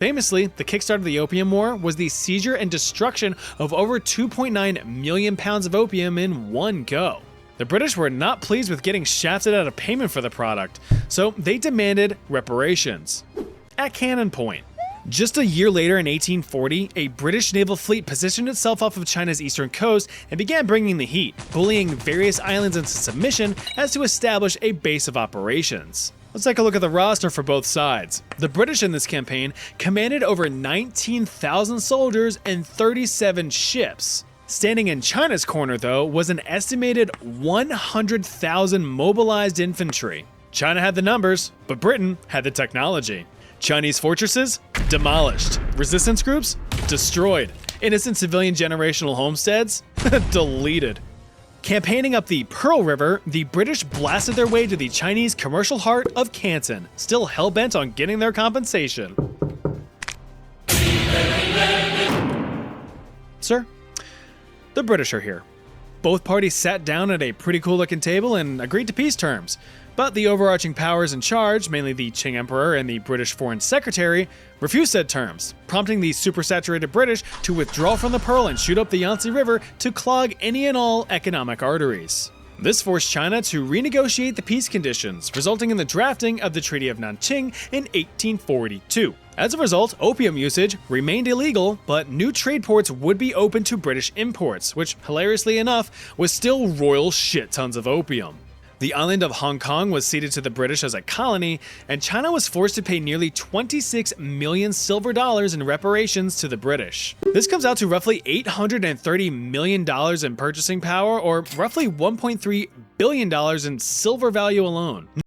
Famously, the kickstart of the Opium War was the seizure and destruction of over 2.9 million pounds of opium in one go. The British were not pleased with getting shafted out of payment for the product, so they demanded reparations. At cannon point. Just a year later in 1840, a British naval fleet positioned itself off of China's eastern coast and began bringing the heat, bullying various islands into submission as to establish a base of operations. Let's take a look at the roster for both sides. The British in this campaign commanded over 19,000 soldiers and 37 ships. Standing in China's corner, though, was an estimated 100,000 mobilized infantry. China had the numbers, but Britain had the technology. Chinese fortresses? Demolished. Resistance groups? Destroyed. Innocent civilian generational homesteads? Deleted. Campaigning up the Pearl River, the British blasted their way to the Chinese commercial heart of Canton, still hell-bent on getting their compensation. Sir, the British are here. Both parties sat down at a pretty cool-looking table and agreed to peace terms. But the overarching powers in charge, mainly the Qing Emperor and the British Foreign Secretary, refused said terms, prompting the supersaturated British to withdraw from the Pearl and shoot up the Yangtze River to clog any and all economic arteries. This forced China to renegotiate the peace conditions, resulting in the drafting of the Treaty of Nanjing in 1842. As a result, opium usage remained illegal, but new trade ports would be open to British imports, which, hilariously enough, was still royal shit tons of opium. The island of Hong Kong was ceded to the British as a colony, and China was forced to pay nearly 26 million silver dollars in reparations to the British. This comes out to roughly $830 million in purchasing power, or roughly $1.3 billion in silver value alone.